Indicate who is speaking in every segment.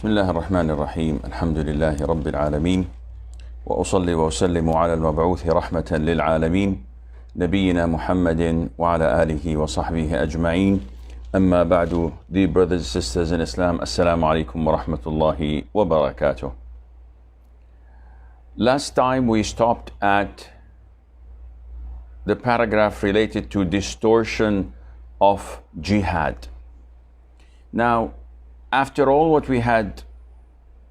Speaker 1: بسم الله الرحمن الرحيم الحمد لله رب العالمين وأصلي وأسلم على المبعوث رحمة للعالمين نبينا محمد وعلى آله وصحبه أجمعين أما بعد. Dear brothers and sisters in Islam, Assalamu alaikum wa rahmatullahi wa barakatuh. Last time we stopped at the paragraph related to distortion of jihad. Now, after all what we had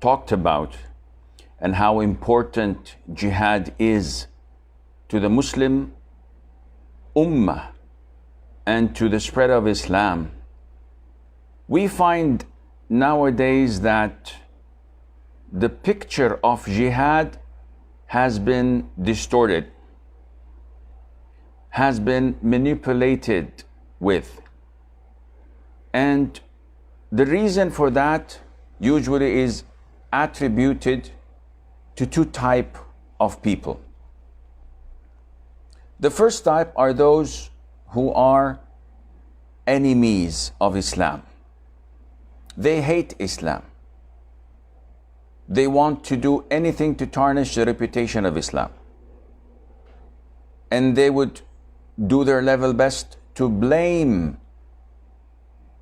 Speaker 1: talked about and how important jihad is to the Muslim ummah and to the spread of Islam, we find nowadays that the picture of jihad has been distorted, has been manipulated with. And the reason for that usually is attributed to two types of people. The first type are those who are enemies of Islam. They hate Islam. They want to do anything to tarnish the reputation of Islam. And they would do their level best to blame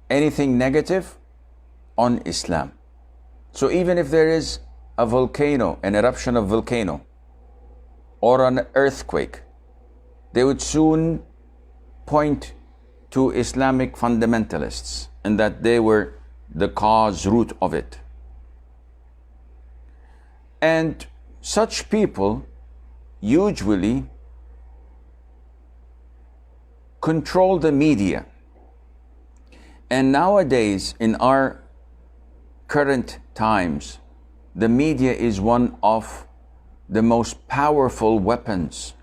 Speaker 1: anything negative on Islam. So even if there is a volcano, an eruption of volcano, or an earthquake, they would soon point to Islamic fundamentalists and that they were the cause root of it. And such people usually control the media. And nowadays, in our current times, the media is one of the most powerful weapons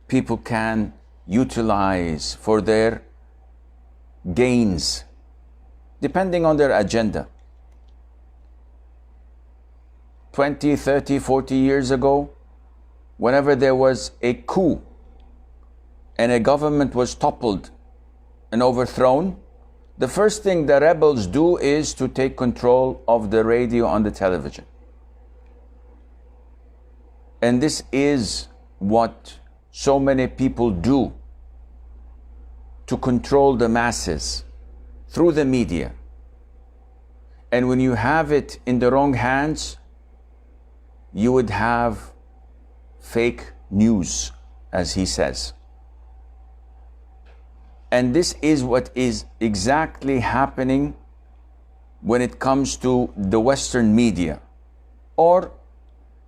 Speaker 1: people can utilize for their gains, depending on their agenda. 20, 30, 40 years ago, whenever there was a coup and a government was toppled and overthrown, the first thing the rebels do is to take control of the radio and the television. And this is what so many people do to control the masses through the media. And when you have it in the wrong hands, you would have fake news, as he says. And this is what is exactly happening when it comes to the Western media, or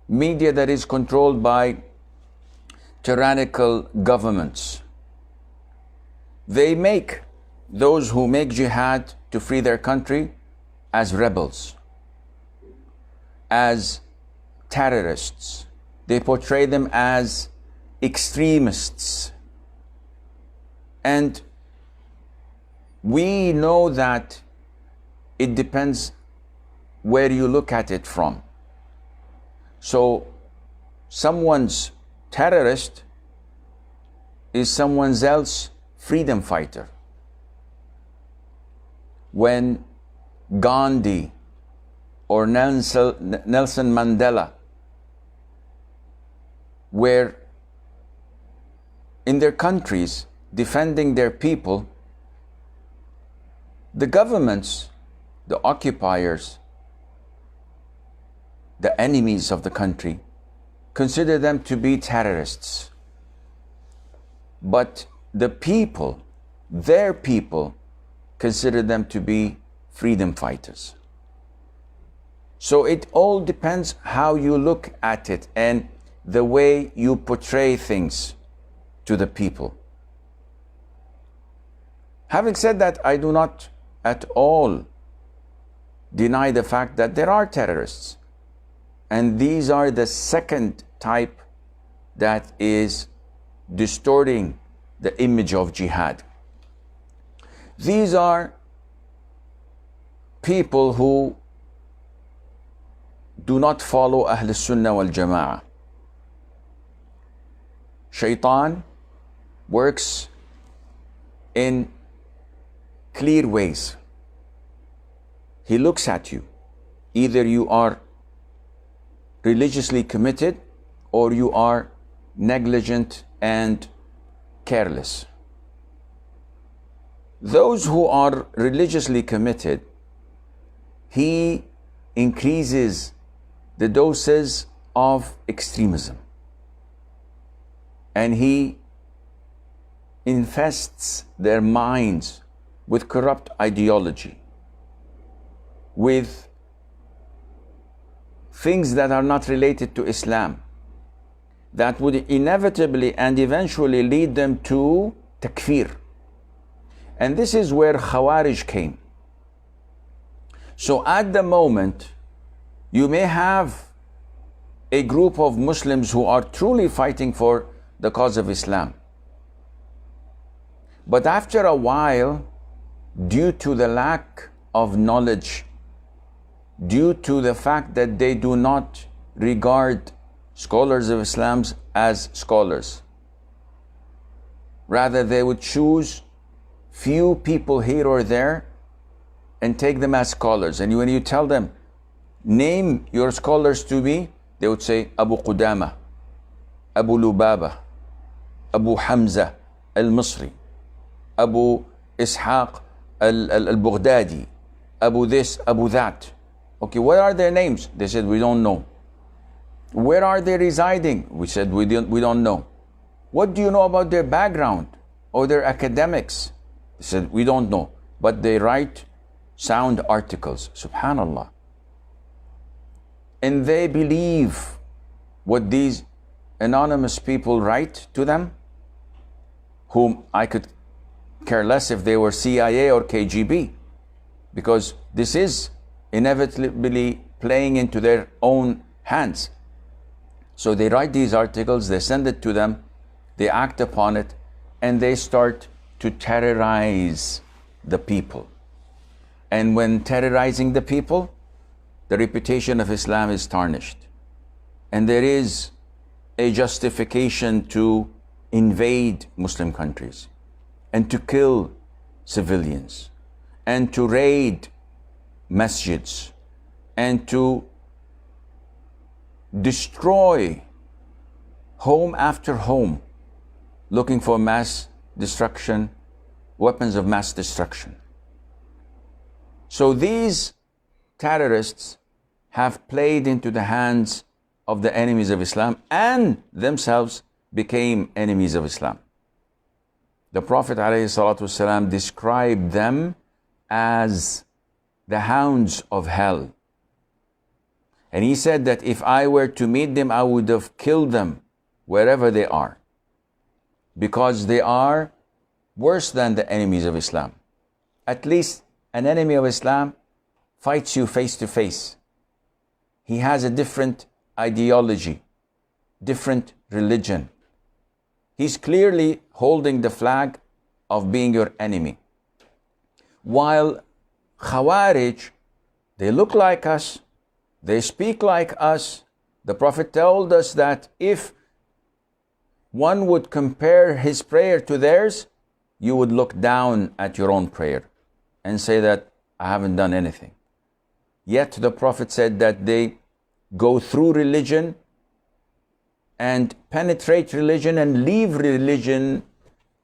Speaker 1: media that is controlled by tyrannical governments. They make those who make jihad to free their country as rebels, as terrorists. They portray them as extremists. And we know that it depends where you look at it from. So someone's terrorist is someone else's freedom fighter. When Gandhi or Nelson Mandela were in their countries defending their people, the governments, the occupiers, the enemies of the country, consider them to be terrorists. But the people, their people, consider them to be freedom fighters. So it all depends how you look at it and the way you portray things to the people. Having said that, I do not at all deny the fact that there are terrorists. And these are the second type that is distorting the image of jihad. These are people who do not follow Ahl Sunnah wal Jama'ah. Shaitan works in clear ways. He looks at you Either you are religiously committed or you are negligent and careless. Those who are religiously committed, he increases the doses of extremism, and he infests their minds with corrupt ideology, with things that are not related to Islam, that would inevitably and eventually lead them to takfir. And this is where Khawarij came. So at the moment, you may have a group of Muslims who are truly fighting for the cause of Islam. But after a while, due to the lack of knowledge, due to the fact that they do not regard scholars of Islam as scholars, rather they would choose few people here or there and take them as scholars. And when you tell them, name your scholars to me, they would say Abu Qudama, Abu Lubaba, Abu Hamza al-Misri, Abu Ishaq al-Baghdadi, Abu this, Abu that. Okay, what are their names? They said, we don't know. Where are they residing? We said, we don't know. What do you know about their background or their academics? They said, we don't know. But they write sound articles. Subhanallah. And they believe what these anonymous people write to them, whom I could care less if they were CIA or KGB, because this is inevitably playing into their own hands. So they write these articles, they send it to them, they act upon it, and they start to terrorize the people. And when terrorizing the people, the reputation of Islam is tarnished. And there is a justification to invade Muslim countries and to kill civilians and to raid masjids and to destroy home after home, looking for mass destruction, weapons of mass destruction. So these terrorists have played into the hands of the enemies of Islam and themselves became enemies of Islam. The Prophet ﷺ described them as the hounds of hell. And he said that if I were to meet them, I would have killed them wherever they are, because they are worse than the enemies of Islam. At least an enemy of Islam fights you face to face. He has a different ideology, different religion. He's clearly holding the flag of being your enemy. While Khawarij, they look like us, they speak like us. The Prophet told us that if one would compare his prayer to theirs, you would look down at your own prayer and say that I haven't done anything. Yet the Prophet said that they go through religion and penetrate religion and leave religion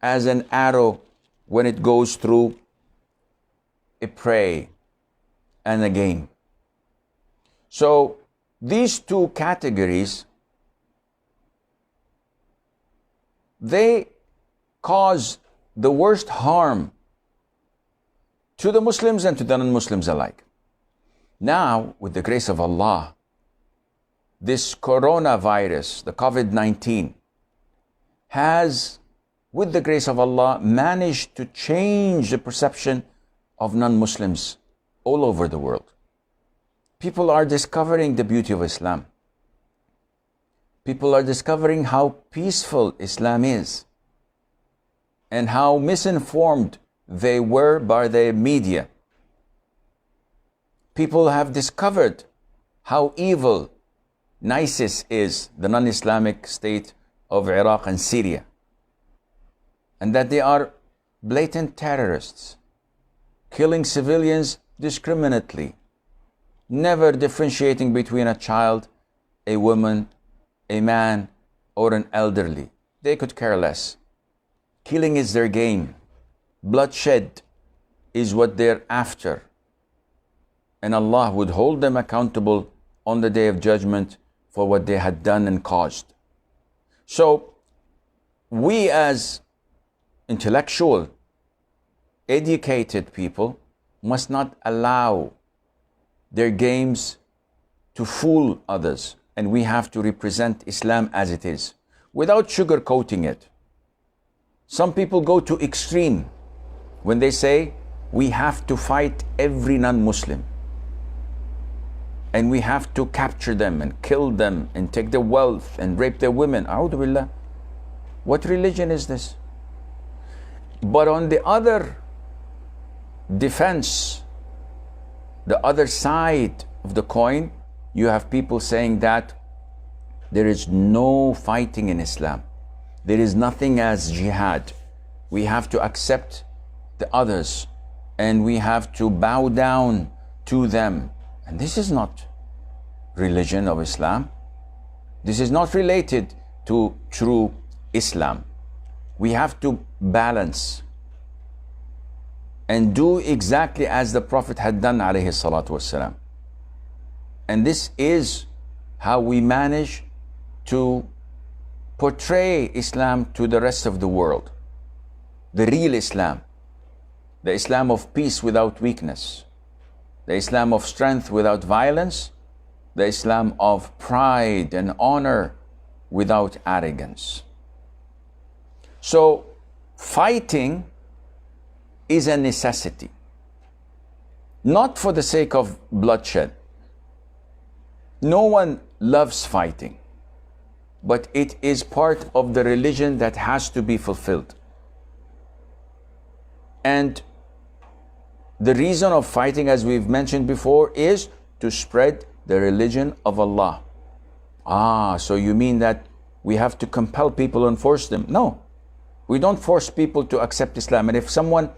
Speaker 1: as an arrow when it goes through a prey and a game. So these two categories, they cause the worst harm to the Muslims and to the non-Muslims alike. Now, with the grace of Allah, this coronavirus, the COVID-19, has, with the grace of Allah, managed to change the perception of non-Muslims all over the world. People are discovering the beauty of Islam. People are discovering how peaceful Islam is and how misinformed they were by the media. People have discovered how evil ISIS is, the non-Islamic state of Iraq and Syria, and that they are blatant terrorists, killing civilians discriminately, never differentiating between a child, a woman, a man, or an elderly. They could care less. Killing is their game. Bloodshed is what they're after. And Allah would hold them accountable on the Day of Judgment for what they had done and caused. So, we as intellectual, educated people must not allow their games to fool others. And we have to represent Islam as it is, without sugarcoating it. Some people go to extreme when they say, we have to fight every non-Muslim. And we have to capture them and kill them and take their wealth and rape their women. A'udhu billah. What religion is this? But on the other defense, the other side of the coin, you have people saying that there is no fighting in Islam. There is nothing as jihad. We have to accept the others and we have to bow down to them. And this is not religion of Islam. This is not related to true Islam. We have to balance and do exactly as the Prophet had done, alayhi salatu wassalam. And this is how we manage to portray Islam to the rest of the world. The real Islam. The Islam of peace without weakness. The Islam of strength without violence. The Islam of pride and honor without arrogance. So, fighting is a necessity. Not for the sake of bloodshed. No one loves fighting. But it is part of the religion that has to be fulfilled. And the reason of fighting, as we've mentioned before, is to spread the religion of Allah. So you mean that we have to compel people and force them? No. We don't force people to accept Islam. And if someone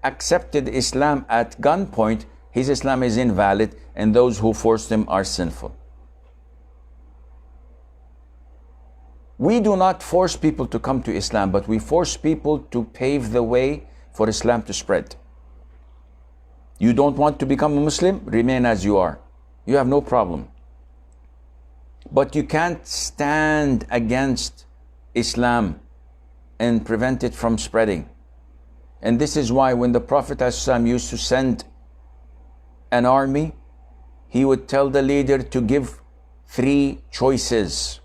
Speaker 1: accepted Islam at gunpoint, his Islam is invalid, and those who forced him are sinful. We do not force people to come to Islam, but we force people to pave the way for Islam to spread. You don't want to become a Muslim? Remain as you are. You have no problem. But you can't stand against Islam and prevent it from spreading. And this is why when the Prophet ﷺ used to send an army, he would tell the leader to give 3 choices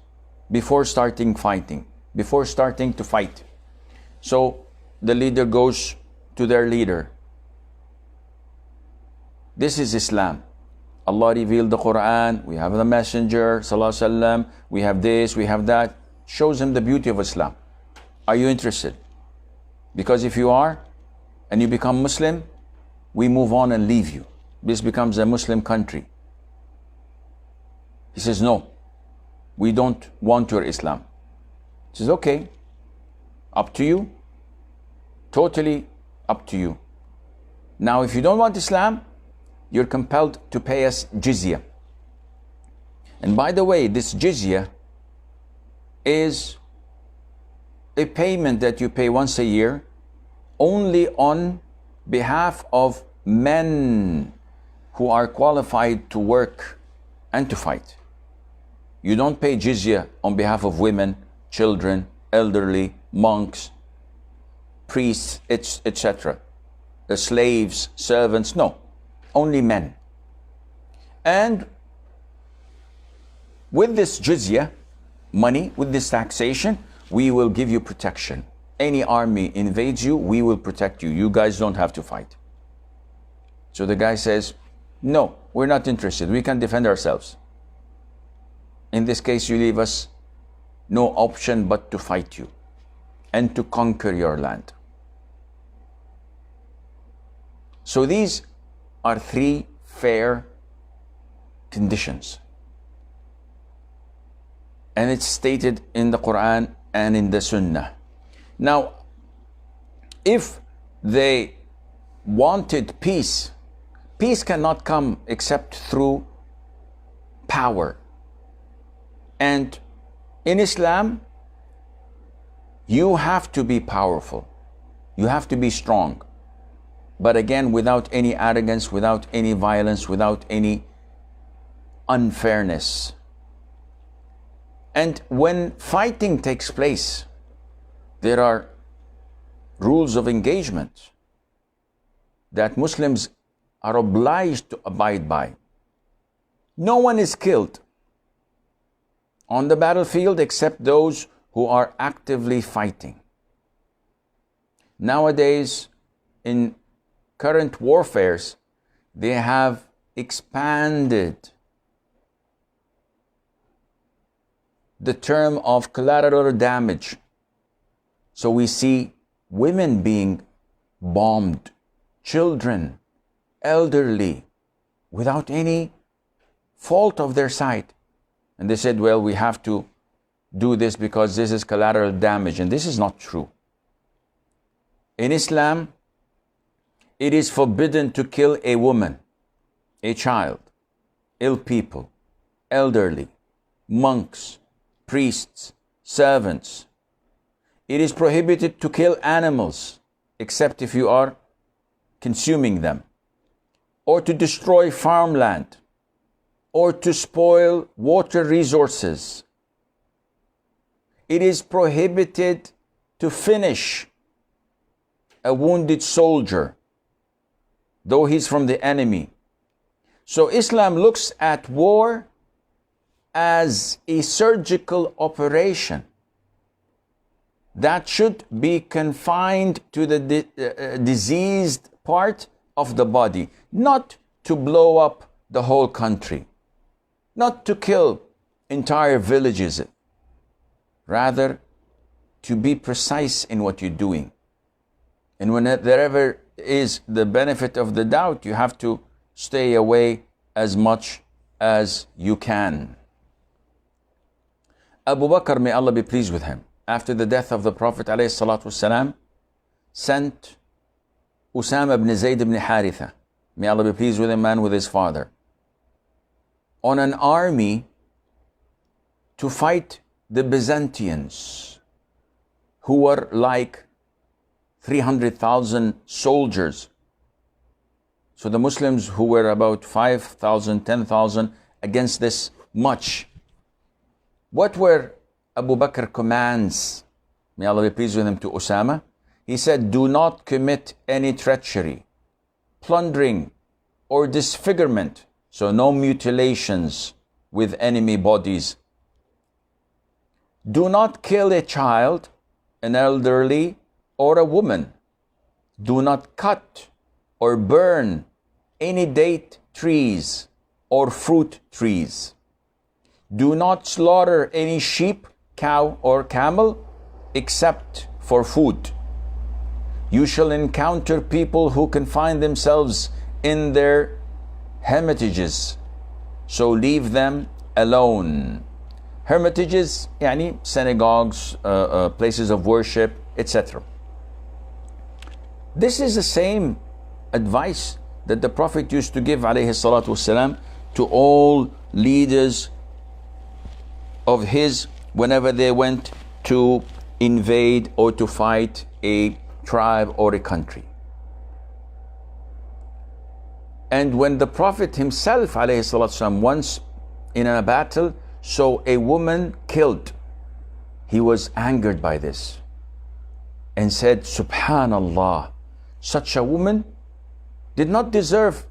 Speaker 1: before starting fighting, before starting to fight. So the leader goes to their leader. This is Islam. Allah revealed the Qur'an, we have the Messenger, Sallallahu Alaihi Wasallam, we have this, we have that. Shows him the beauty of Islam. Are you interested? Because if you are, and you become Muslim, we move on and leave you. This becomes a Muslim country. He says, no, we don't want your Islam. He says, okay, up to you. Totally up to you. Now, if you don't want Islam, you're compelled to pay us jizya. And by the way, this jizya is a payment that you pay once a year only on behalf of men who are qualified to work and to fight. You don't pay jizya on behalf of women, children, elderly, monks, priests, etc. The slaves, servants, no. Only men. And with this jizya, money, with this taxation, we will give you protection. Any army invades you, we will protect you. You guys don't have to fight. So the guy says, no, we're not interested. We can defend ourselves. In this case, you leave us no option but to fight you and to conquer your land. So these are 3 fair conditions. And it's stated in the Qur'an and in the Sunnah. Now, if they wanted peace, peace cannot come except through power. And in Islam, you have to be powerful. You have to be strong. But again, without any arrogance, without any violence, without any unfairness. And when fighting takes place, there are rules of engagement that Muslims are obliged to abide by. No one is killed on the battlefield except those who are actively fighting. Nowadays, in current warfares, they have expanded the term of collateral damage. So we see women being bombed, children, elderly, without any fault of their side. And they said, well, we have to do this because this is collateral damage. And this is not true. In Islam, it is forbidden to kill a woman, a child, ill people, elderly, monks, priests, servants. It is prohibited to kill animals, except if you are consuming them, or to destroy farmland, or to spoil water resources. It is prohibited to finish a wounded soldier, though he's from the enemy. So Islam looks at war as a surgical operation that should be confined to the diseased part of the body, not to blow up the whole country, not to kill entire villages, rather to be precise in what you're doing. And whenever is the benefit of the doubt, you have to stay away as much as you can. Abu Bakr, may Allah be pleased with him, after the death of the Prophet ﷺ, sent Usama ibn Zayd ibn Haritha, may Allah be pleased with him and with his father, on an army to fight the Byzantines, who were like 300,000 soldiers. So the Muslims, who were about 5,000, 10,000 against this much. What were Abu Bakr commands, may Allah be pleased with him, to Usama? He said, do not commit any treachery, plundering, or disfigurement. So no mutilations with enemy bodies. Do not kill a child, an elderly, or a woman. Do not cut or burn any date trees or fruit trees. Do not slaughter any sheep, cow, or camel except for food. You shall encounter people who confine themselves in their hermitages, so leave them alone. Hermitages, yani synagogues, places of worship, etc. This is the same advice that the Prophet used to give, alayhi salatu wasalam, to all leaders of his whenever they went to invade or to fight a tribe or a country. And when the Prophet himself, alayhi salatu wasalam, once in a battle saw a woman killed, he was angered by this and said, Subhanallah, such a woman did not deserve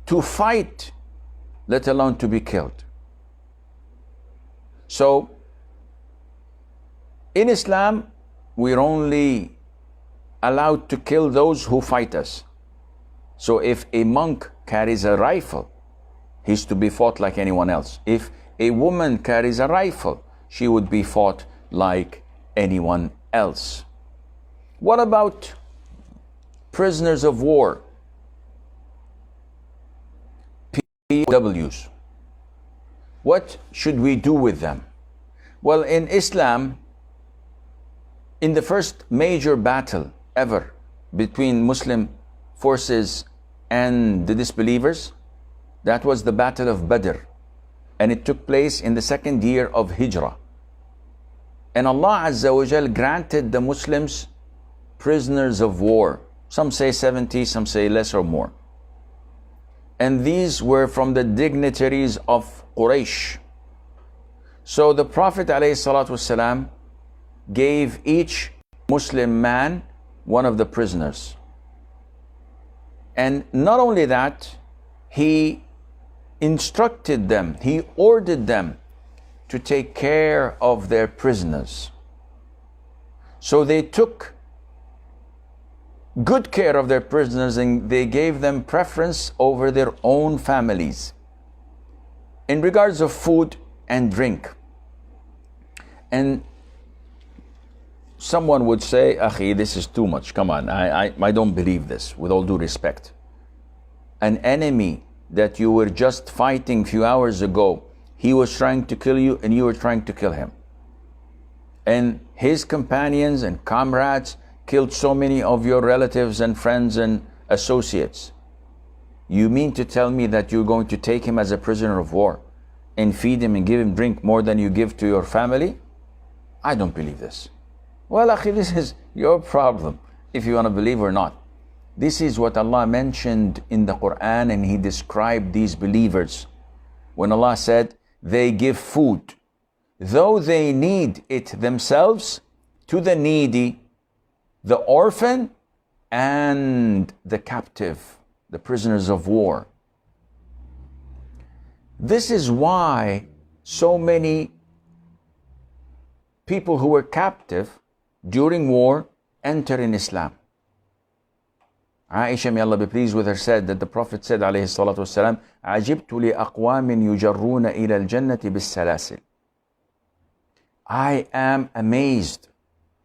Speaker 1: to fight, let alone to be killed. So, in Islam, we're only allowed to kill those who fight us. So if a monk carries a rifle, he's to be fought like anyone else. If a woman carries a rifle, she would be fought like anyone else. What about prisoners of war? POWs. What should we do with them? Well, in Islam, in the first major battle ever between Muslim forces and the disbelievers, that was the Battle of Badr. and it took place in the second year of Hijrah. And Allah Azza wa Jal granted the Muslims prisoners of war. Some say 70, some say less or more. And these were from the dignitaries of Quraysh. So the Prophet ﷺ gave each Muslim man one of the prisoners. And not only that, he instructed them, he ordered them to take care of their prisoners. So they took good care of their prisoners, and they gave them preference over their own families in regards of food and drink. And someone would say, Akhi, this is too much. Come on, I don't believe this, with all due respect. An enemy that you were just fighting a few hours ago, he was trying to kill you and you were trying to kill him. And his companions and comrades killed so many of your relatives and friends and associates. You mean to tell me that you're going to take him as a prisoner of war and feed him and give him drink more than you give to your family? I don't believe this. Well, akhi, this is your problem, if you want to believe or not. This is what Allah mentioned in the Qur'an, and He described these believers. When Allah said, they give food, though they need it themselves, to the needy, the orphan, and the captive, the prisoners of war. This is why so many people who were captive during war enter in Islam. Aisha, may Allah be pleased with her, said that the Prophet said, alayhi salatu wasalam, عَجِبْتُ لِأَقْوَامٍ يُجَرُّونَ إِلَى الْجَنَّةِ بِالسَّلَاسِلِ. I am amazed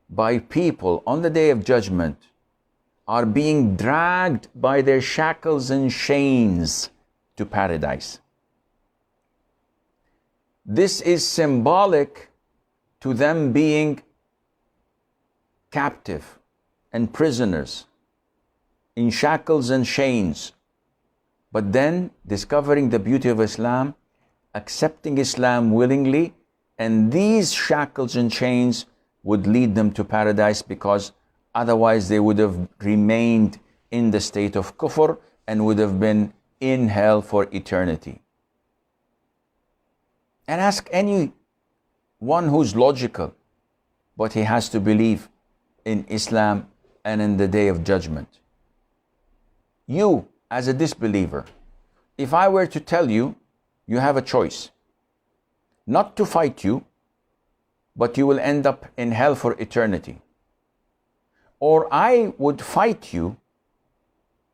Speaker 1: by people on the Day of Judgment are being dragged by their shackles and chains to paradise. This is symbolic to them being captive and prisoners in shackles and chains, but then discovering the beauty of Islam, accepting Islam willingly, and these shackles and chains would lead them to paradise, because otherwise they would have remained in the state of kufr and would have been in hell for eternity. And ask anyone who's logical, but he has to believe in Islam and in the Day of Judgment. You, as a disbeliever, if I were to tell you, you have a choice, not to fight you, but you will end up in hell for eternity. Or I would fight you,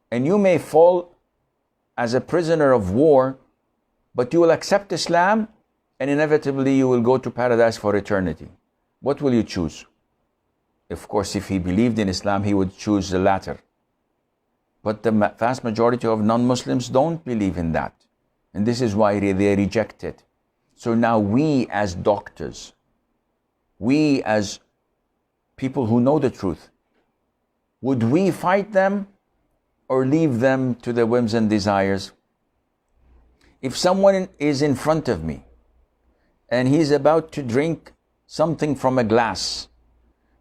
Speaker 1: and you may fall as a prisoner of war, but you will accept Islam, and inevitably you will go to paradise for eternity. What will you choose? Of course, if he believed in Islam, he would choose the latter. But the vast majority of non-Muslims don't believe in that. And this is why they reject it. So now we as doctors, we as people who know the truth, would we fight them or leave them to their whims and desires? If someone is in front of me and he's about to drink something from a glass,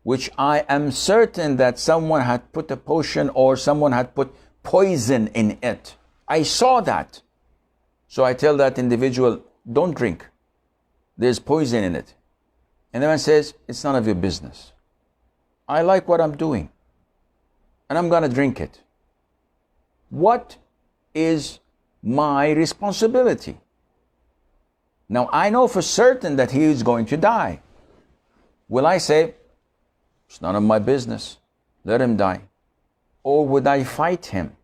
Speaker 1: which I am certain that someone had put a potion or someone had put poison in it, I saw that. So I tell that individual, don't drink. There's poison in it. And the man says, it's none of your business. I like what I'm doing, and I'm going to drink it. What is my responsibility? Now, I know for certain that he is going to die. Will I say, it's none of my business, let him die? Or would I fight him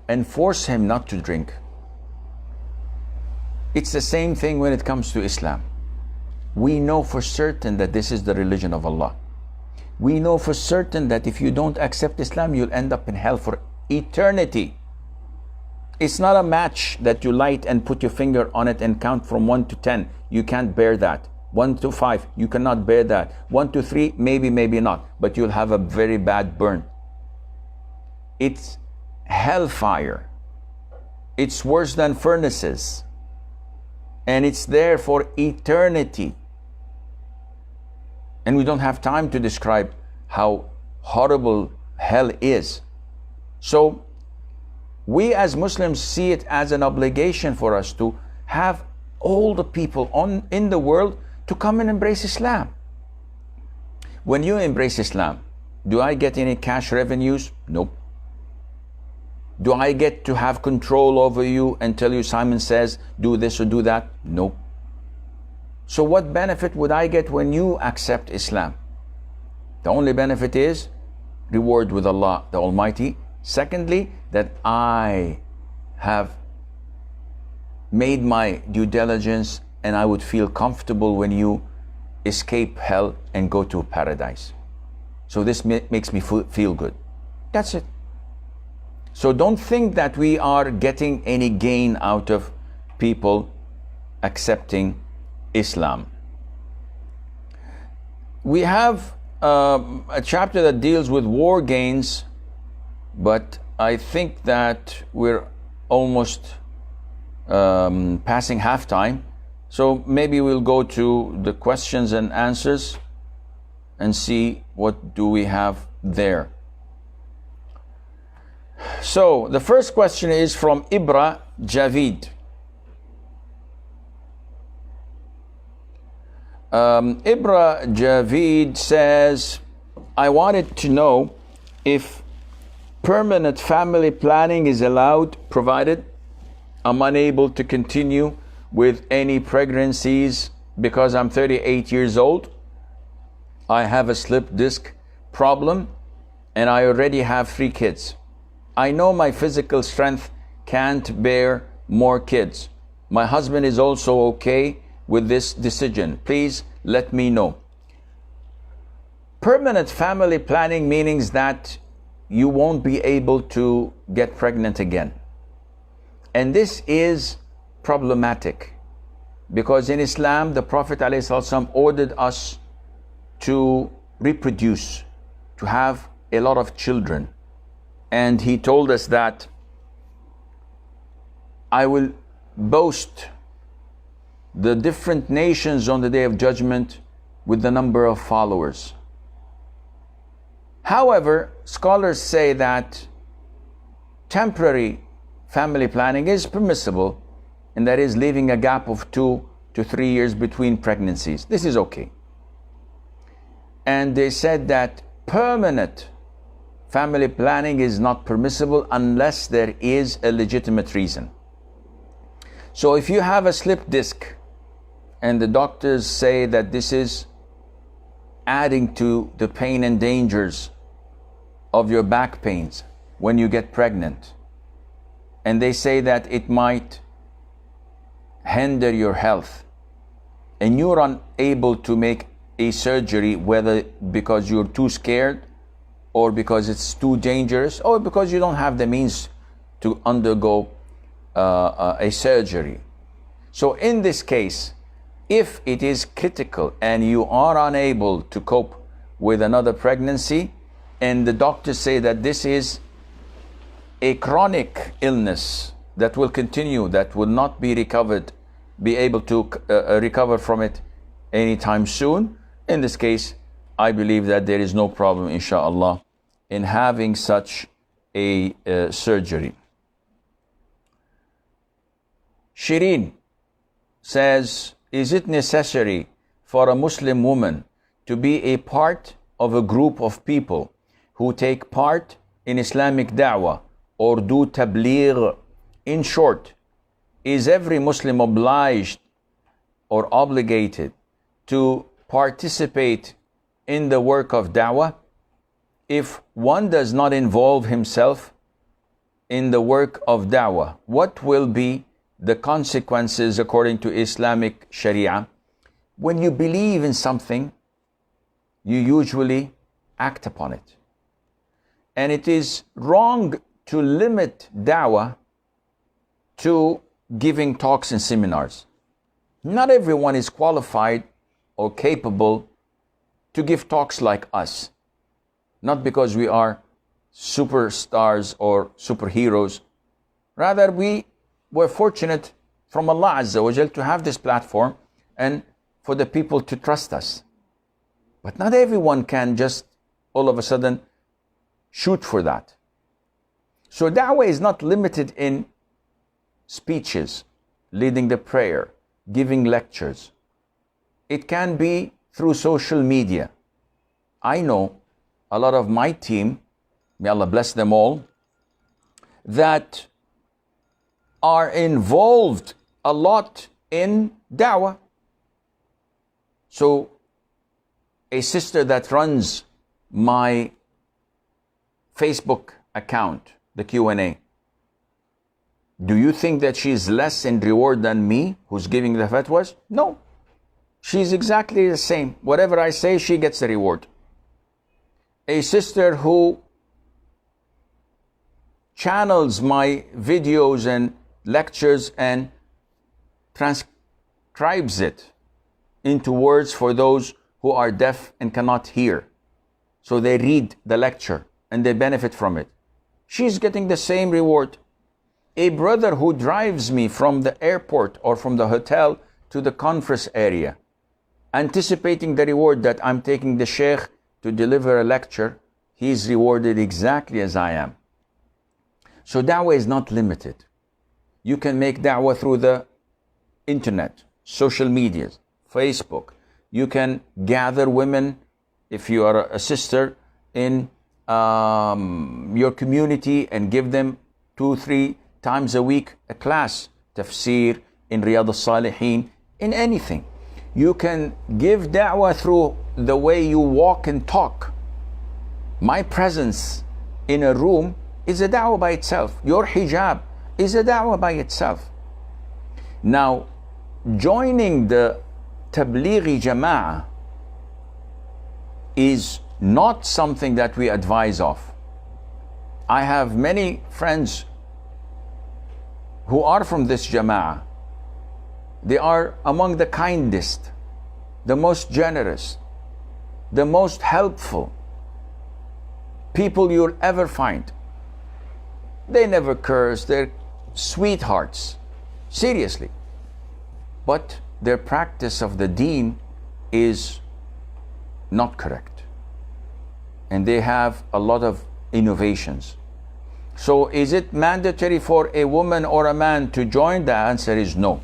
Speaker 1: and force him not to drink? It's the same thing when it comes to Islam. We know for certain that this is the religion of Allah. We know for certain that if you don't accept Islam, you'll end up in hell for eternity. It's not a match that you light and put your finger on it and count from 1 to 10. You can't bear that. 1 to 5, you cannot bear that. 1 to 3, maybe, maybe not. But you'll have a very bad burn. It's hellfire. It's worse than furnaces. and it's there for eternity. And we don't have time to describe how horrible hell is. So we as Muslims see it as an obligation for us to have all the people in the world to come and embrace Islam. When you embrace Islam, do I get any cash revenues? Nope. Do I get to have control over you and tell you Simon says do this or do that? Nope. So what benefit would I get when you accept Islam? The only benefit is reward with Allah the Almighty. Secondly, that I have made my due diligence and I would feel comfortable when you escape hell and go to paradise. So this makes me feel good. That's it. So don't think that we are getting any gain out of people accepting Islam. We have a chapter that deals with war gains, but I think that we're almost passing halftime. So maybe we'll go to the questions and answers and see what do we have there. So the first question is from Ibra Javid. Ibra Javid says, I wanted to know if permanent family planning is allowed, provided I'm unable to continue with any pregnancies because I'm 38 years old. I have a slip disc problem and I already have 3 kids. I know my physical strength can't bear more kids. My husband is also okay with this decision. Please let me know. Permanent family planning means that you won't be able to get pregnant again. And this is problematic because in Islam, the Prophet ﷺ ordered us to reproduce, to have a lot of children. And he told us that I will boast the different nations on the Day of Judgment with the number of followers. However, scholars say that temporary family planning is permissible, and that is leaving a gap of 2 to 3 years between pregnancies. This is okay. And they said that permanent family planning is not permissible unless there is a legitimate reason. So if you have a slip disc and the doctors say that this is adding to the pain and dangers of your back pains when you get pregnant, and they say that it might hinder your health, and you're unable to make a surgery, whether because you're too scared or because it's too dangerous or because you don't have the means to undergo a surgery. So in this case, if it is critical and you are unable to cope with another pregnancy, and the doctors say that this is a chronic illness that will continue, that will not be able to recover from it anytime soon, in this case, I believe that there is no problem, inshallah, in having such a surgery. Shireen says, is it necessary for a Muslim woman to be a part of a group of people who take part in Islamic Dawah or do tabligh? In short, is every Muslim obliged or obligated to participate in the work of Dawah? If one does not involve himself in the work of Dawah, what will be the consequences according to Islamic Sharia? When you believe in something, you usually act upon it. And it is wrong to limit Dawah to giving talks and seminars. Not everyone is qualified or capable to give talks like us. Not because we are superstars or superheroes. Rather, we were fortunate from Allah Azza wa Jal to have this platform and for the people to trust us. But not everyone can just all of a sudden shoot for that. So da'wah is not limited in speeches, leading the prayer, giving lectures. It can be through social media. I know a lot of my team, may Allah bless them all, that are involved a lot in da'wah. So a sister that runs my Facebook account, the Q&A, do you think that she's less in reward than me who's giving the fatwas? No. She's exactly the same. Whatever I say, she gets the reward. A sister who channels my videos and lectures and transcribes it into words for those who are deaf and cannot hear. So they read the lecture and they benefit from it. She's getting the same reward. A brother who drives me from the airport or from the hotel to the conference area, anticipating the reward that I'm taking the sheikh to deliver a lecture, he's rewarded exactly as I am. So da'wah is not limited. You can make da'wah through the internet, social medias, Facebook. You can gather women, if you are a sister, in your community and give them 2-3 times a week a class, tafsir, in Riyadh al-Salihin, in anything. You can give da'wah through the way you walk and talk. My presence in a room is a da'wah by itself. Your hijab is a da'wah by itself. Now, joining the Tablighi Jama'ah is not something that we advise of. I have many friends who are from this Jama'ah. They are among the kindest, the most generous, the most helpful people you'll ever find. They never curse, they're sweethearts, seriously. But their practice of the deen is not correct. And they have a lot of innovations. So is it mandatory for a woman or a man to join? The answer is no.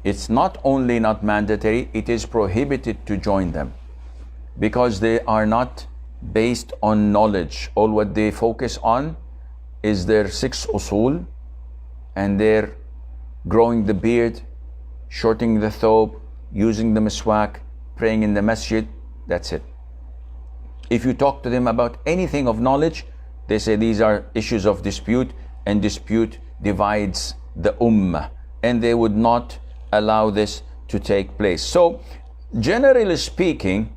Speaker 1: It's not only not mandatory, it is prohibited to join them, because they are not based on knowledge. All what they focus on is their 6 usul, and they're growing the beard, shortening the thobe, using the miswak, praying in the masjid. That's it. If you talk to them about anything of knowledge, they say these are issues of dispute, and dispute divides the ummah, and they would not allow this to take place. So generally speaking,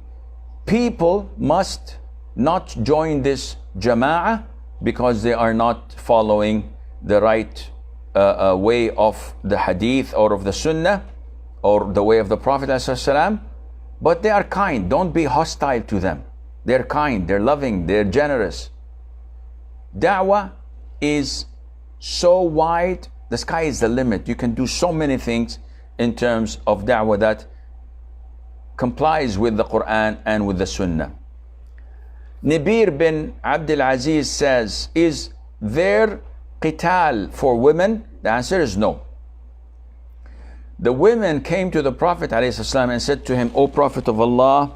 Speaker 1: people must not join this jama'ah because they are not following the right way of the hadith or of the sunnah or the way of the Prophet ﷺ, but they are kind. Don't be hostile to them. They're kind, they're loving, they're generous. Da'wah is so wide, the sky is the limit. You can do so many things in terms of da'wah that complies with the Qur'an and with the Sunnah. Nibir bin Abdul Aziz says, is there qital for women? The answer is no. The women came to the Prophet ﷺ and said to him, O Prophet of Allah,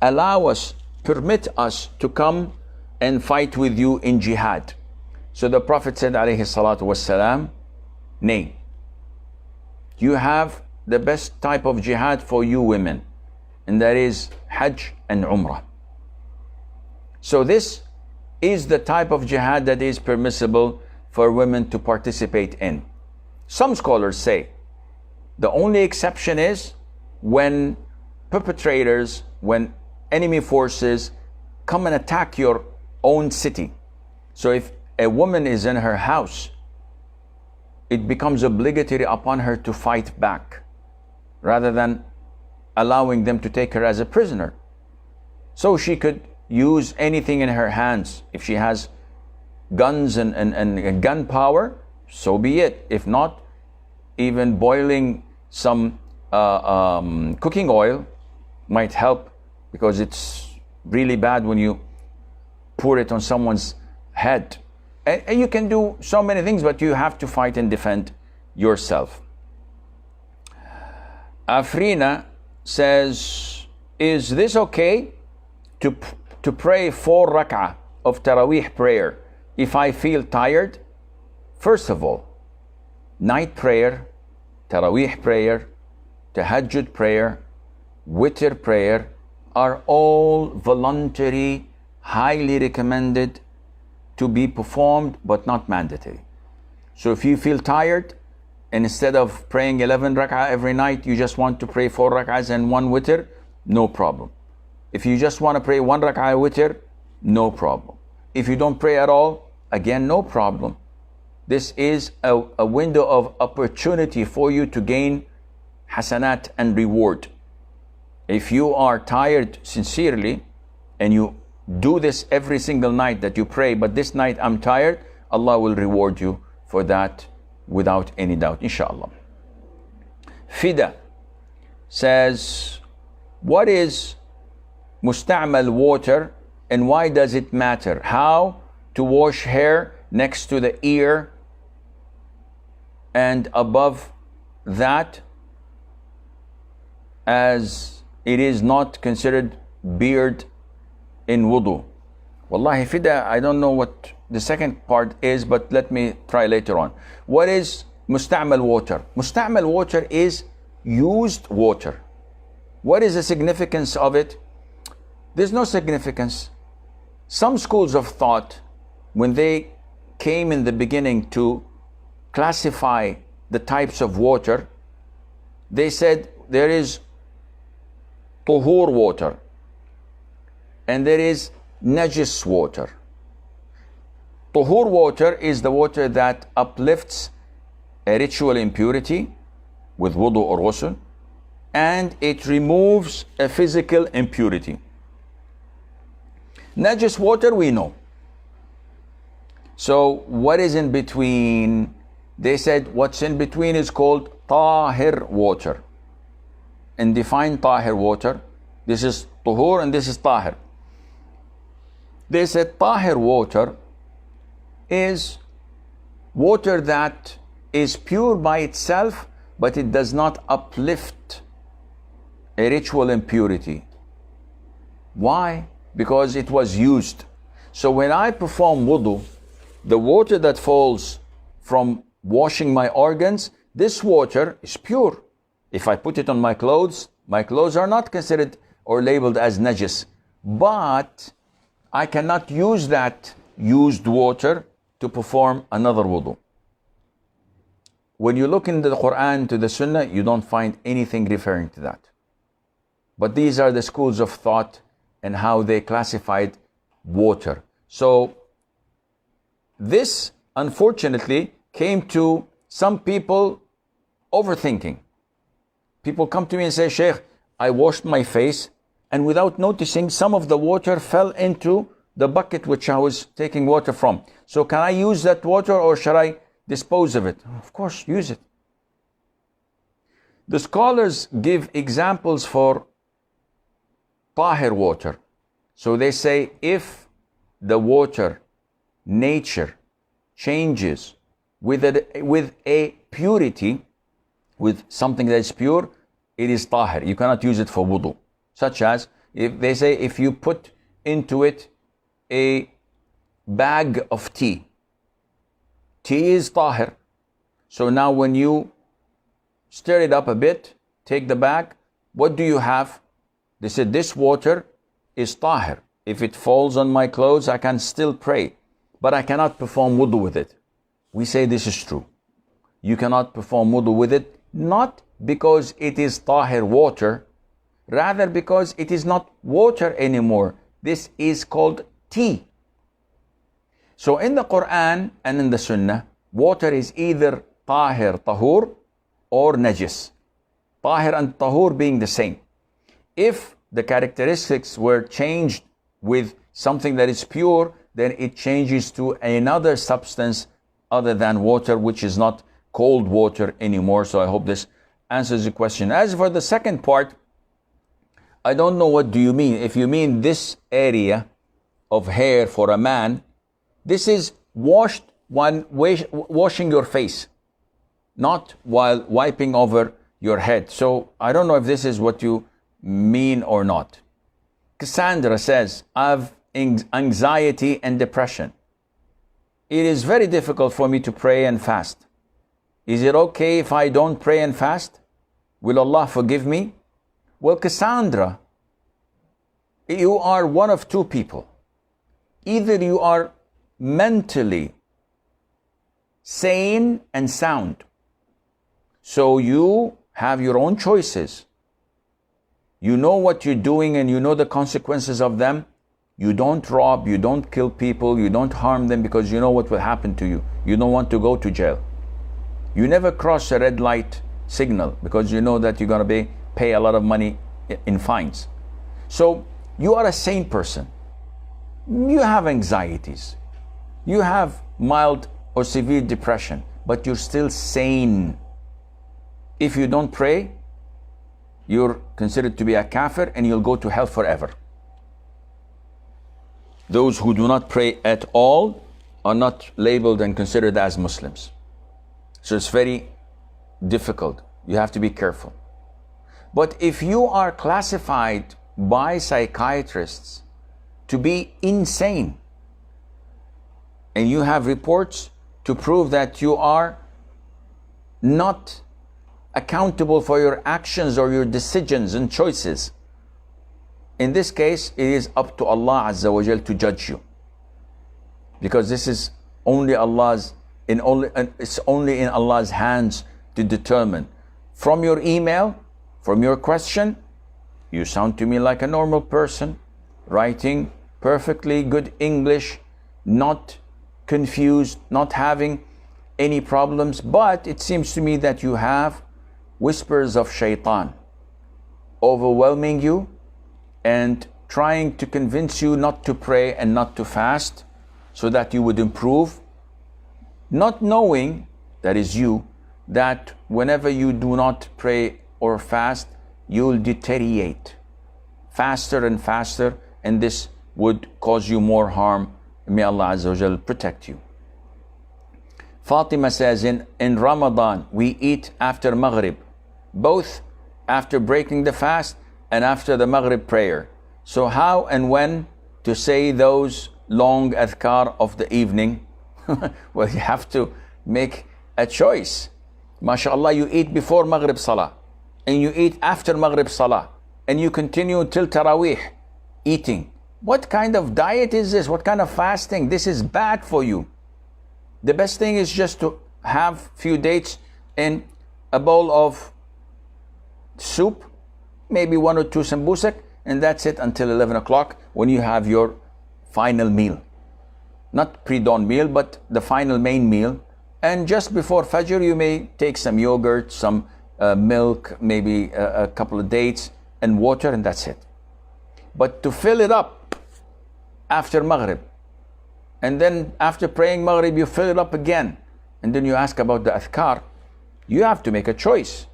Speaker 1: allow us, permit us to come and fight with you in jihad. So the Prophet said ﷺ, nay. You have the best type of jihad for you women, and that is Hajj and Umrah. So this is the type of jihad that is permissible for women to participate in. Some scholars say the only exception is when perpetrators, when enemy forces come and attack your own city. So if a woman is in her house, it becomes obligatory upon her to fight back rather than allowing them to take her as a prisoner. So she could use anything in her hands. If she has guns and gun power, so be it. If not, even boiling some cooking oil might help, because it's really bad when you pour it on someone's head. And you can do so many things, but you have to fight and defend yourself. Afrina says, is this okay to pray 4 rak'ah of Taraweeh prayer if I feel tired? First of all, night prayer, Taraweeh prayer, Tahajjud prayer, Witr prayer are all voluntary, highly recommended to be performed, but not mandatory. So if you feel tired, and instead of praying 11 rak'ah every night, you just want to pray 4 rak'ahs and 1 witr, no problem. If you just want to pray 1 rak'ah witr, no problem. If you don't pray at all, again, no problem. This is a window of opportunity for you to gain hasanat and reward. If you are tired sincerely, and you do this every single night that you pray, but this night I'm tired, Allah will reward you for that without any doubt, inshallah. Fida says, what is musta'mal water and why does it matter? How to wash hair next to the ear and above that, as it is not considered beard in wudu? Wallahi Fida, I don't know what the second part is, but let me try later on. What is musta'mal water? Musta'mal water is used water. What is the significance of it? There's no significance. Some schools of thought, when they came in the beginning to classify the types of water, they said there is tuhur water and there is najis water. Tuhur water is the water that uplifts a ritual impurity with wudu or ghusl, and it removes a physical impurity. Najis water we know. So what is in between? They said what's in between is called tahir water. And define tahir water. This is tuhur and this is tahir. They said tahir water is water that is pure by itself, but it does not uplift a ritual impurity. Why? Because it was used. So when I perform wudu, the water that falls from washing my organs, this water is pure. If I put it on my clothes are not considered or labeled as najis. But I cannot use that used water to perform another wudu. When you look into the Qur'an, to the Sunnah, you don't find anything referring to that. But these are the schools of thought and how they classified water. So this, unfortunately, came to some people overthinking. People come to me and say, Sheikh, I washed my face, and without noticing, some of the water fell into the bucket which I was taking water from. So can I use that water or shall I dispose of it? Of course, use it. The scholars give examples for tahir water. So they say if the water nature changes with a purity, with something that is pure, it is tahir. You cannot use it for wudu. Such as, if they say if you put into it a bag of tea, tea is tahir. So now when you stir it up a bit, take the bag, what do you have? They said this water is tahir. If it falls on my clothes, I can still pray, but I cannot perform wudu with it. We say this is true. You cannot perform wudu with it, not because it is tahir water, rather because it is not water anymore. This is called tea. So in the Qur'an and in the Sunnah, water is either tahir, tahur, or najis. Tahir and tahur being the same. If the characteristics were changed with something that is pure, then it changes to another substance other than water, which is not cold water anymore. So I hope this answers the question. As for the second part, I don't know what do you mean. If you mean this area of hair for a man, this is washed while washing your face, not while wiping over your head. So I don't know if this is what you mean or not. Cassandra says, I have anxiety and depression. It is very difficult for me to pray and fast. Is it okay if I don't pray and fast? Will Allah forgive me? Well, Cassandra, you are one of two people. Either you are mentally sane and sound, so you have your own choices. You know what you're doing and you know the consequences of them. You don't rob, you don't kill people, you don't harm them because you know what will happen to you. You don't want to go to jail. You never cross a red light signal because you know that you're going to pay a lot of money in fines. So you are a sane person. You have anxieties. You have mild or severe depression, but you're still sane. If you don't pray, you're considered to be a kafir and you'll go to hell forever. Those who do not pray at all are not labeled and considered as Muslims. So it's very difficult. You have to be careful. But if you are classified by psychiatrists to be insane, and you have reports to prove that you are not accountable for your actions or your decisions and choices, in this case, it is up to Allah Azza wa Jal to judge you. Because this is only Allah's, it's only in Allah's hands to determine. From your email, from your question, you sound to me like a normal person, writing perfectly good English, not confused, not having any problems. But it seems to me that you have whispers of shaitan overwhelming you and trying to convince you not to pray and not to fast so that you would improve, not knowing, that is you, that whenever you do not pray or fast, you'll deteriorate faster and faster, and this would cause you more harm. May Allah Azza wa Jal protect you. Fatima says, in Ramadan, we eat after Maghrib, both after breaking the fast and after the Maghrib prayer. So how and when to say those long adhkar of the evening? Well, you have to make a choice. MashaAllah, you eat before Maghrib Salah, and you eat after Maghrib Salah, and you continue till Taraweeh eating. What kind of diet is this? What kind of fasting? This is bad for you. The best thing is just to have few dates in a bowl of soup, maybe one or two sambusak, and that's it until 11 o'clock when you have your final meal. Not pre-dawn meal, but the final main meal. And just before Fajr, you may take some yogurt, some milk, maybe a couple of dates and water, and that's it. But to fill it up after Maghrib, and then after praying Maghrib, you fill it up again, and then you ask about the adhkar, you have to make a choice.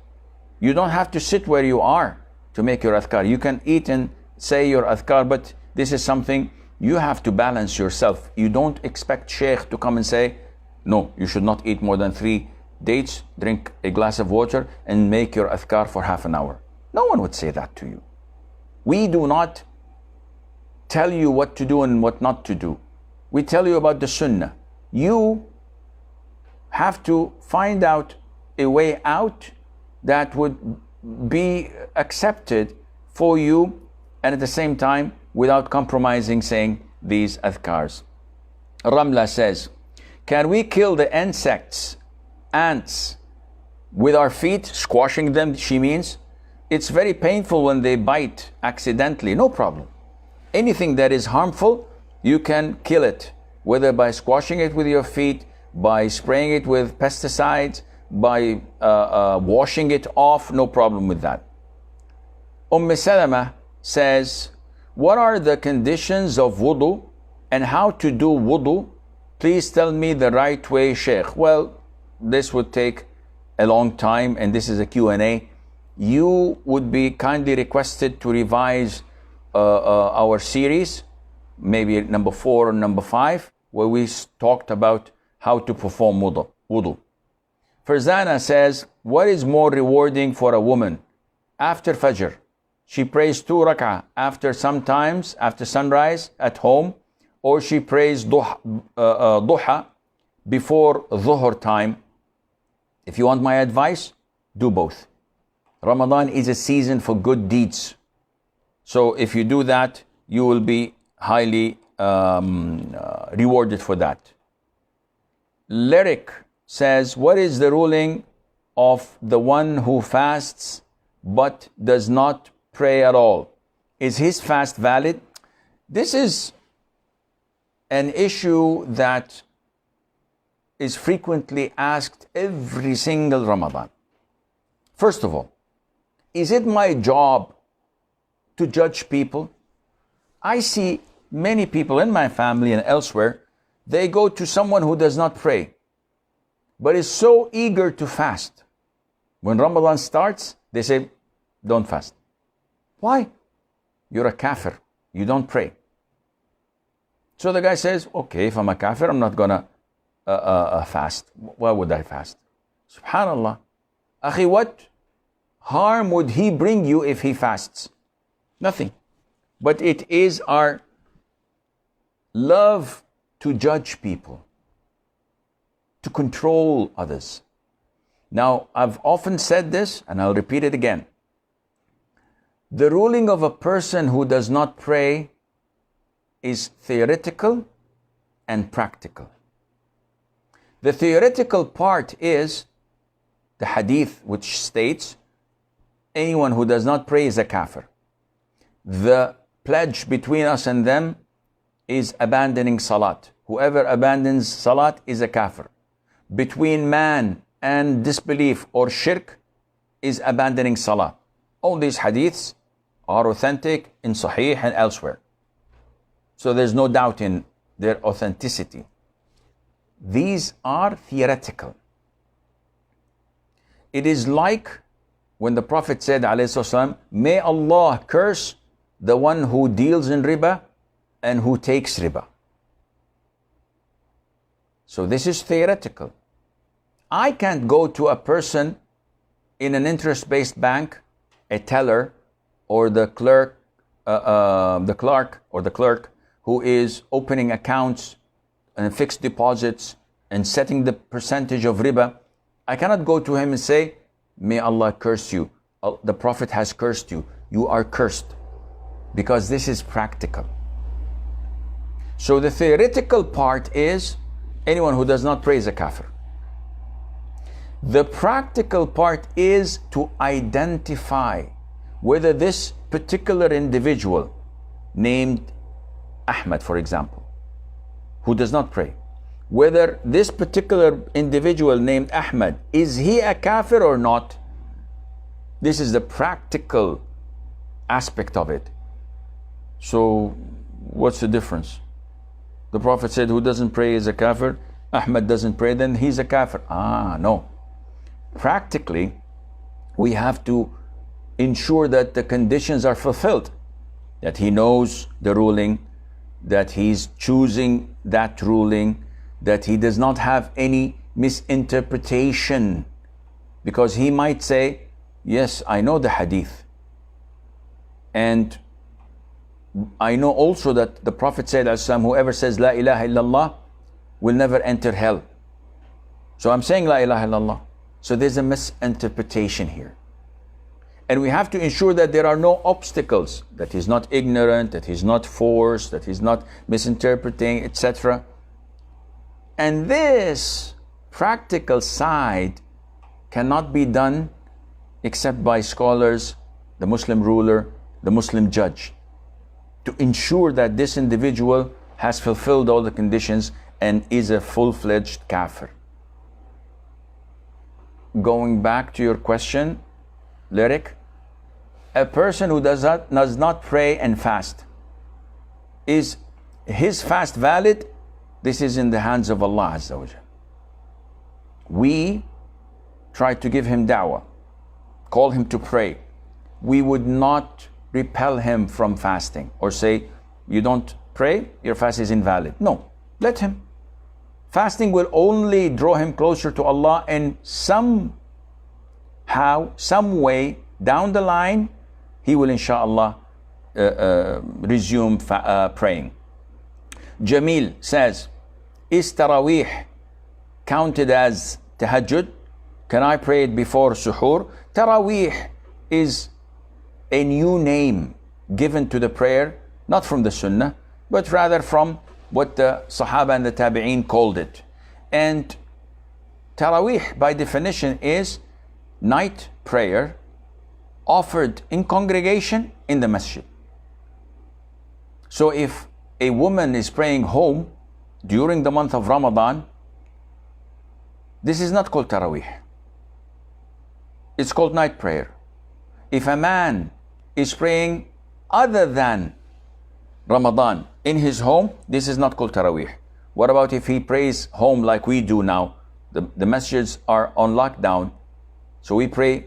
Speaker 1: You don't have to sit where you are to make your adhkar. You can eat and say your adhkar, but this is something you have to balance yourself. You don't expect Shaykh to come and say, no, you should not eat more than 3 dates, drink a glass of water, and make your adhkar for half an hour. No one would say that to you. We do not tell you what to do and what not to do. We tell you about the Sunnah. You have to find out a way out that would be accepted for you, and at the same time without compromising saying these adhkars. Ramla says, can we kill the insects, ants, with our feet, squashing them, she means? It's very painful when they bite accidentally. No problem. Anything that is harmful, you can kill it, whether by squashing it with your feet, by spraying it with pesticides, by washing it off, no problem with that. Salama says, what are the conditions of wudu and how to do wudu? Please tell me the right way, Sheikh. Well, this would take a long time and this is a Q&A, you would be kindly requested to revise our series, maybe number 4 or number 5, where we talked about how to perform wudu. Farzana says, what is more rewarding for a woman? After Fajr, she prays 2 rak'ah after sometimes after sunrise at home, or she prays duha before dhuhr time. If you want my advice, do both. Ramadan is a season for good deeds. So if you do that, you will be highly rewarded for that. Lyric says, what is the ruling of the one who fasts but does not pray at all? Is his fast valid? This is an issue that is frequently asked every single Ramadan. First of all, is it my job to judge people? I see many people in my family and elsewhere, they go to someone who does not pray, but is so eager to fast. When Ramadan starts, they say, don't fast. Why? You're a kafir. You don't pray. So the guy says, okay, if I'm a kafir, I'm not gonna fast. Why would I fast? Subhanallah. Akhi, what harm would he bring you if he fasts? Nothing. But it is our love to judge people, to control others. Now, I've often said this, and I'll repeat it again. The ruling of a person who does not pray is theoretical and practical. The theoretical part is the hadith which states, anyone who does not pray is a kafir. The pledge between us and them is abandoning salat. Whoever abandons salat is a kafir. Between man and disbelief or shirk is abandoning salah. All these hadiths are authentic in Sahih and elsewhere. So there's no doubt in their authenticity. These are theoretical. It is like when the Prophet said, ﷺ, may Allah curse the one who deals in riba and who takes riba. So this is theoretical. I can't go to a person in an interest-based bank, a teller, or the clerk who is opening accounts and fixed deposits and setting the percentage of riba. I cannot go to him and say, may Allah curse you. The Prophet has cursed you. You are cursed. Because this is practical. So the theoretical part is, anyone who does not pray is a kafir. The practical part is to identify whether this particular individual, named Ahmad, for example, who does not pray, whether this particular individual named Ahmad, is he a kafir or not? This is the practical aspect of it. So, what's the difference? The Prophet said, who doesn't pray is a kafir. Ahmad doesn't pray, then he's a kafir. No. Practically, we have to ensure that the conditions are fulfilled. That he knows the ruling, that he's choosing that ruling, that he does not have any misinterpretation. Because he might say, yes, I know the hadith. And I know also that the Prophet said, whoever says La ilaha illallah will never enter hell. So I'm saying La ilaha illallah. So there's a misinterpretation here. And we have to ensure that there are no obstacles, that he's not ignorant, that he's not forced, that he's not misinterpreting, etc. And this practical side cannot be done except by scholars, the Muslim ruler, the Muslim judge, to ensure that this individual has fulfilled all the conditions and is a full-fledged kafir. Going back to your question, Lyric, a person who does not pray and fast, is his fast valid? This is in the hands of Allah Azza wa Jal. We try to give him dawah, call him to pray, we would not repel him from fasting or say, you don't pray, your fast is invalid. No, let him. Fasting will only draw him closer to Allah, and somehow, some way down the line, he will inshallah resume praying. Jamil says, is Taraweeh counted as tahajjud? Can I pray it before suhoor? Taraweeh is a new name given to the prayer, not from the Sunnah, but rather from what the Sahaba and the Tabi'een called it. And Taraweeh, by definition, is night prayer offered in congregation in the masjid. So if a woman is praying home during the month of Ramadan, this is not called Taraweeh. It's called night prayer. If a man is praying other than Ramadan in his home, this is not called Taraweeh. What about if he prays home like we do now? The masjids are on lockdown, so we pray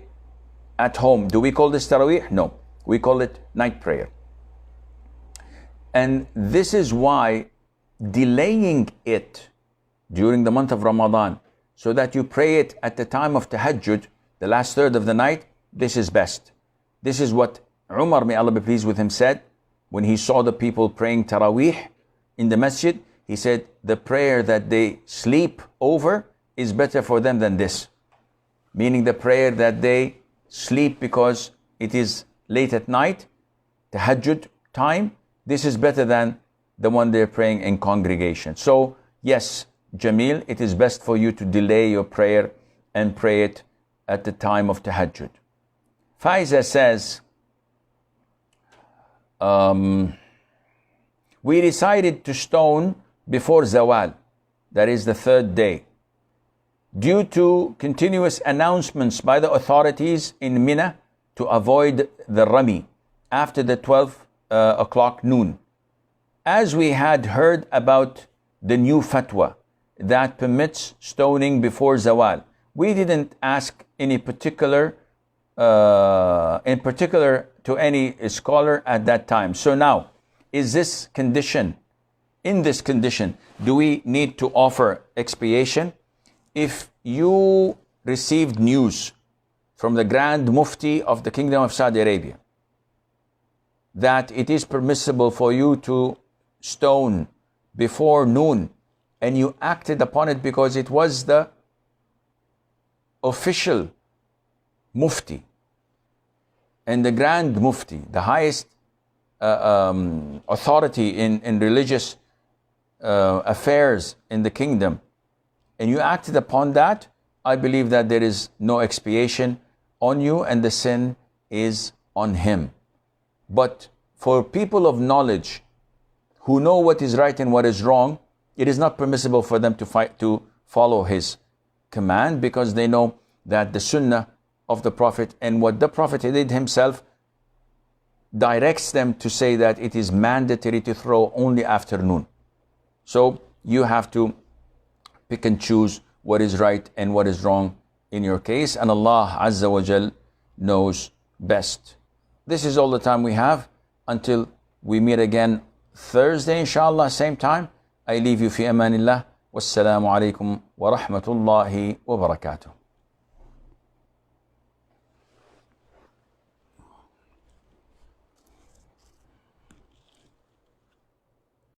Speaker 1: at home. Do we call this Taraweeh? No, we call it night prayer. And this is why delaying it during the month of Ramadan, so that you pray it at the time of tahajjud, the last third of the night, this is best. This is what Umar, may Allah be pleased with him, said when he saw the people praying Taraweeh in the masjid. He said, the prayer that they sleep over is better for them than this. Meaning the prayer that they sleep because it is late at night, tahajjud time, this is better than the one they're praying in congregation. So yes, Jamil, it is best for you to delay your prayer and pray it at the time of tahajjud. Faiza says, we decided to stone before Zawal, that is the third day, due to continuous announcements by the authorities in Mina to avoid the Rami after the 12 o'clock noon. As we had heard about the new fatwa that permits stoning before Zawal, we didn't ask in particular to any scholar at that time. So now, in this condition, do we need to offer expiation? If you received news from the Grand Mufti of the Kingdom of Saudi Arabia that it is permissible for you to stone before noon, and you acted upon it because it was the official Mufti and the Grand Mufti, the highest authority in religious affairs in the kingdom, and you acted upon that, I believe that there is no expiation on you and the sin is on him. But for people of knowledge who know what is right and what is wrong, it is not permissible for them to follow his command, because they know that the Sunnah of the Prophet and what the Prophet did himself directs them to say that it is mandatory to throw only after noon. So you have to pick and choose what is right and what is wrong in your case, and Allah Azza wa Jal knows best. This is all the time we have. Until we meet again Thursday, inshallah, same time, I leave you fi amanillah. Wassalamu alaikum wa rahmatullahi wa barakatuh.